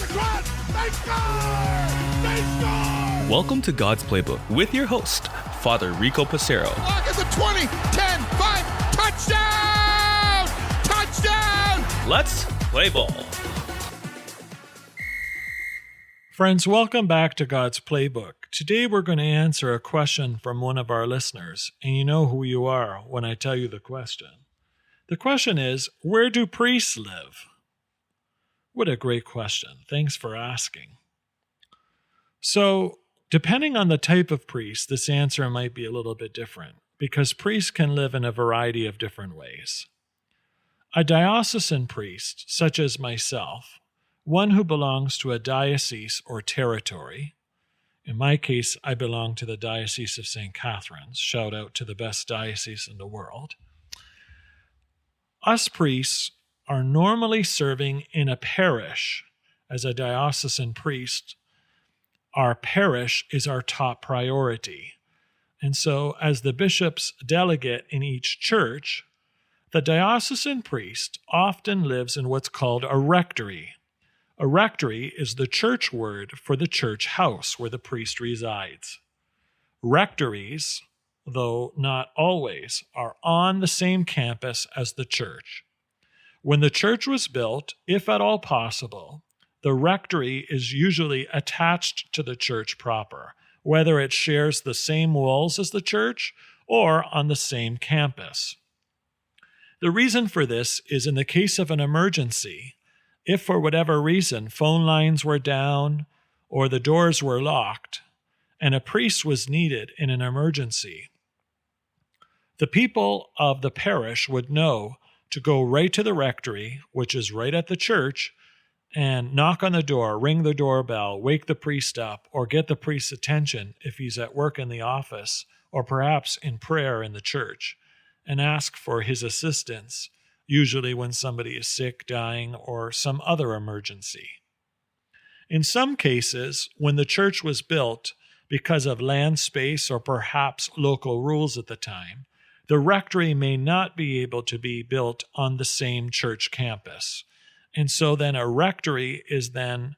It's a cross! They score! They score! Welcome to God's Playbook with your host, Father Rico Passero. It's a 20, 10, 5, touchdown! Touchdown! Let's play ball. Friends, welcome back to God's Playbook. Today we're going to answer a question from one of our listeners, and you know who you are when I tell you the question. The question is, where do priests live? What a great question. Thanks for asking. So, depending on the type of priest, this answer might be a little bit different, because priests can live in a variety of different ways. A diocesan priest, such as myself, one who belongs to a diocese or territory. In my case, I belong to the Diocese of St. Catherine's. Shout out to the best diocese in the world. Us priests are normally serving in a parish. As a diocesan priest, our parish is our top priority. And so, as the bishop's delegate in each church, the diocesan priest often lives in what's called a rectory. A rectory is the church word for the church house where the priest resides. Rectories, though not always, are on the same campus as the church. When the church was built, if at all possible, the rectory is usually attached to the church proper, whether it shares the same walls as the church or on the same campus. The reason for this is in the case of an emergency, if for whatever reason phone lines were down or the doors were locked and a priest was needed in an emergency, the people of the parish would know to go right to the rectory, which is right at the church, and knock on the door, ring the doorbell, wake the priest up, or get the priest's attention if he's at work in the office or perhaps in prayer in the church, and ask for his assistance, usually when somebody is sick, dying, or some other emergency. In some cases, when the church was built because of land space or perhaps local rules at the time, the rectory may not be able to be built on the same church campus. And so then a rectory is then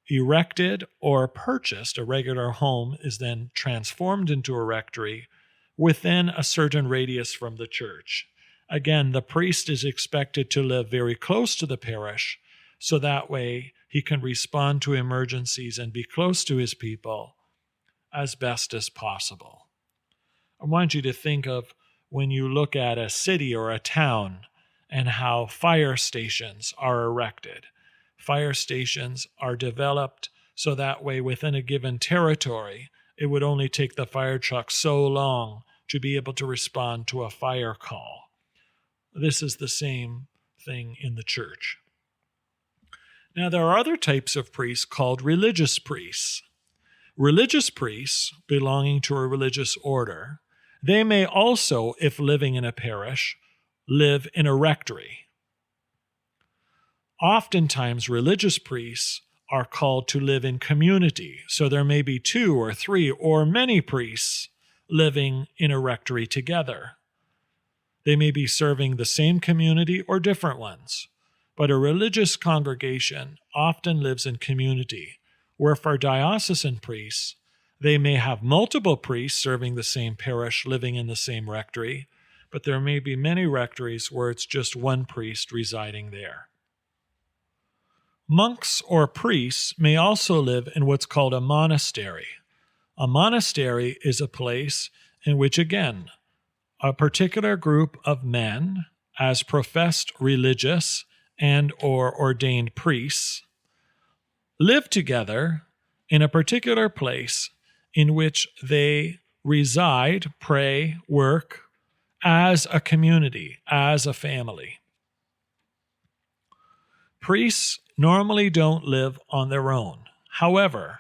erected or purchased. A regular home is then transformed into a rectory within a certain radius from the church. Again, the priest is expected to live very close to the parish, so that way he can respond to emergencies and be close to his people as best as possible. I want you to think of when you look at a city or a town and how fire stations are erected. Fire stations are developed so that way within a given territory, it would only take the fire truck so long to be able to respond to a fire call. This is the same thing in the church. Now, there are other types of priests called religious priests. Religious priests belonging to a religious order, they may also, if living in a parish, live in a rectory. Oftentimes, religious priests are called to live in community, so there may be 2 or 3 or many priests living in a rectory together. They may be serving the same community or different ones, but a religious congregation often lives in community, where for diocesan priests, they may have multiple priests serving the same parish living in the same rectory, but there may be many rectories where it's just one priest residing there. Monks or priests may also live in what's called a monastery. A monastery is a place in which, again, a particular group of men, as professed religious and or ordained priests, live together in a particular place in which they reside, pray, work as a community, as a family. Priests normally don't live on their own. However,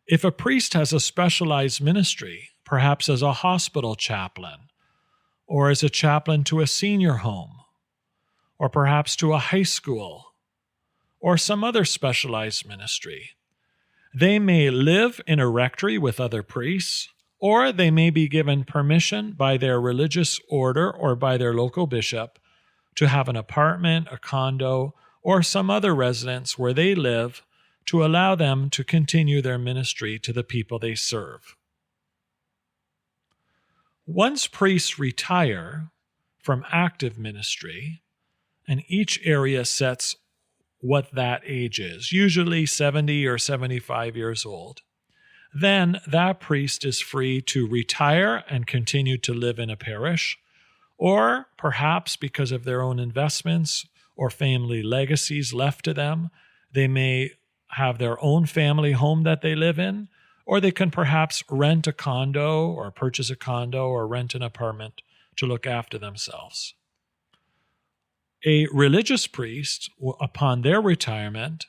if a priest has a specialized ministry, perhaps as a hospital chaplain, or as a chaplain to a senior home, or perhaps to a high school, or some other specialized ministry, they may live in a rectory with other priests, or they may be given permission by their religious order or by their local bishop to have an apartment, a condo, or some other residence where they live to allow them to continue their ministry to the people they serve. Once priests retire from active ministry, and each area sets what that age is, usually 70 or 75 years old, then that priest is free to retire and continue to live in a parish, or perhaps because of their own investments or family legacies left to them, they may have their own family home that they live in, or they can perhaps rent a condo or purchase a condo or rent an apartment to look after themselves. A religious priest, upon their retirement,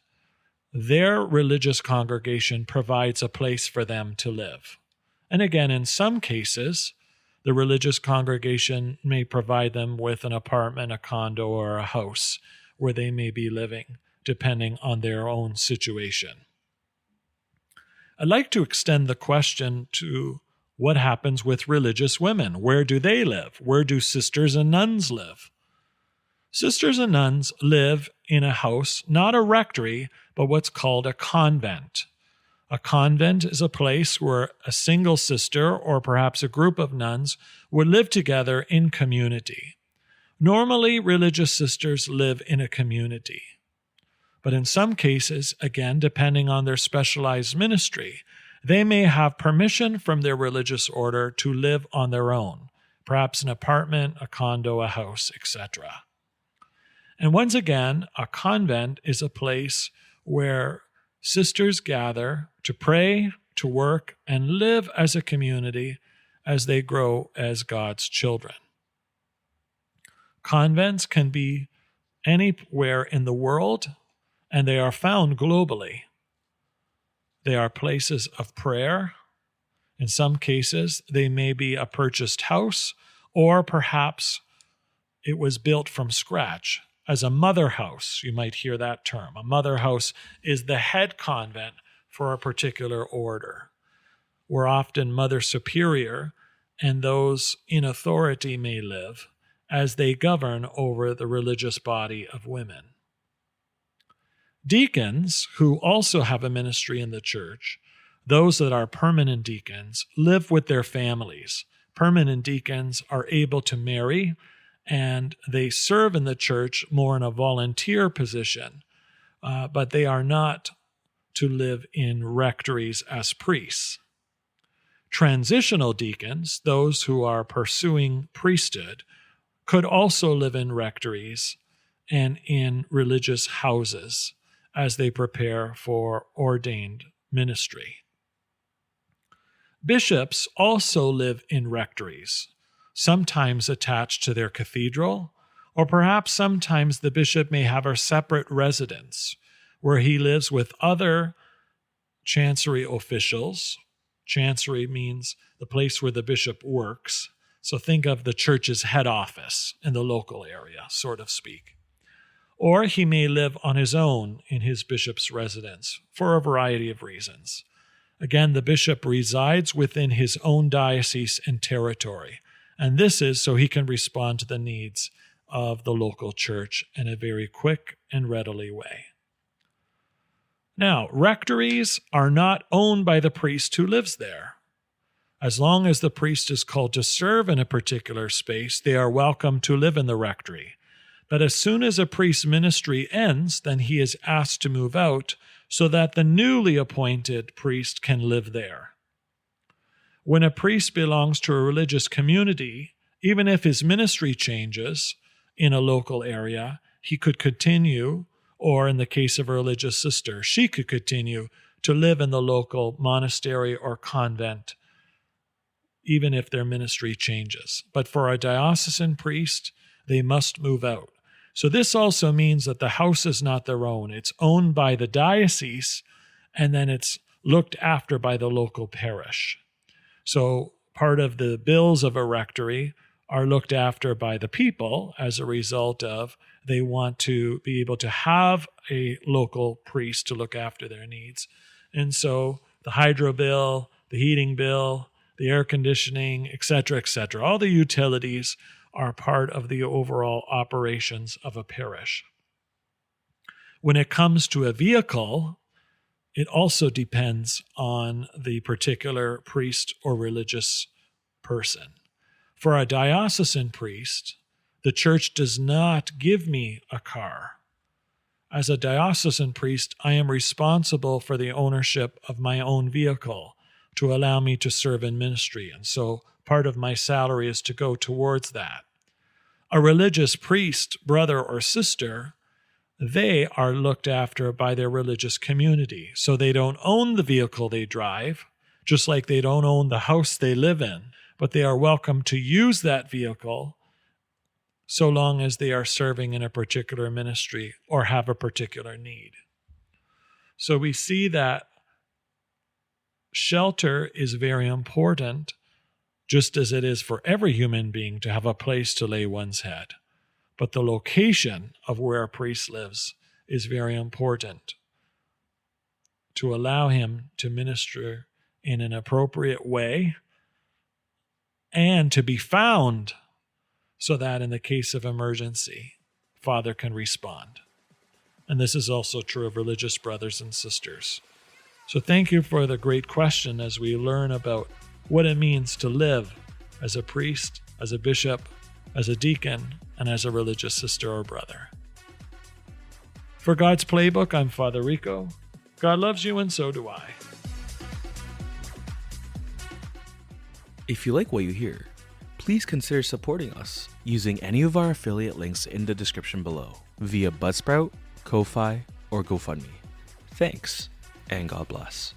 their religious congregation provides a place for them to live. And again, in some cases, the religious congregation may provide them with an apartment, a condo, or a house where they may be living, depending on their own situation. I'd like to extend the question to what happens with religious women. Where do they live? Where do sisters and nuns live? Sisters and nuns live in a house, not a rectory, but what's called a convent. A convent is a place where a single sister or perhaps a group of nuns would live together in community. Normally, religious sisters live in a community. But in some cases, again, depending on their specialized ministry, they may have permission from their religious order to live on their own, perhaps an apartment, a condo, a house, etc. And once again, a convent is a place where sisters gather to pray, to work, and live as a community as they grow as God's children. Convents can be anywhere in the world, and they are found globally. They are places of prayer. In some cases, they may be a purchased house, or perhaps it was built from scratch as a mother house. You might hear that term. A mother house is the head convent for a particular order, where often Mother Superior and those in authority may live as they govern over the religious body of women. Deacons, who also have a ministry in the church, those that are permanent deacons, live with their families. Permanent deacons are able to marry, and they serve in the church more in a volunteer position, but they are not to live in rectories as priests. Transitional deacons, those who are pursuing priesthood, could also live in rectories and in religious houses as they prepare for ordained ministry. Bishops also live in rectories, sometimes attached to their cathedral, or perhaps sometimes the bishop may have a separate residence where he lives with other chancery officials. Chancery means the place where the bishop works. So think of the church's head office in the local area, so to speak. Or he may live on his own in his bishop's residence for a variety of reasons. Again, the bishop resides within his own diocese and territory, and this is so he can respond to the needs of the local church in a very quick and readily way. Now, rectories are not owned by the priest who lives there. As long as the priest is called to serve in a particular space, they are welcome to live in the rectory. But as soon as a priest's ministry ends, then he is asked to move out so that the newly appointed priest can live there. When a priest belongs to a religious community, even if his ministry changes in a local area, he could continue, or in the case of a religious sister, she could continue to live in the local monastery or convent, even if their ministry changes. But for a diocesan priest, they must move out. So this also means that the house is not their own. It's owned by the diocese, and then it's looked after by the local parish. So part of the bills of a rectory are looked after by the people as a result of they want to be able to have a local priest to look after their needs. And so the hydro bill, the heating bill, the air conditioning, etc., all the utilities are part of the overall operations of a parish. When it comes to a vehicle, it also depends on the particular priest or religious person. For a diocesan priest, the church does not give me a car. As a diocesan priest, I am responsible for the ownership of my own vehicle to allow me to serve in ministry. And so part of my salary is to go towards that. A religious priest, brother or sister, they are looked after by their religious community. So they don't own the vehicle they drive, just like they don't own the house they live in, but they are welcome to use that vehicle so long as they are serving in a particular ministry or have a particular need. So we see that shelter is very important, just as it is for every human being to have a place to lay one's head. But the location of where a priest lives is very important to allow him to minister in an appropriate way and to be found so that in the case of emergency, Father can respond. And this is also true of religious brothers and sisters. So thank you for the great question as we learn about what it means to live as a priest, as a bishop, as a deacon, and as a religious sister or brother. For God's Playbook, I'm Father Rico. God loves you, and so do I. If you like what you hear, please consider supporting us using any of our affiliate links in the description below via Buzzsprout, Ko-Fi, or GoFundMe. Thanks, and God bless.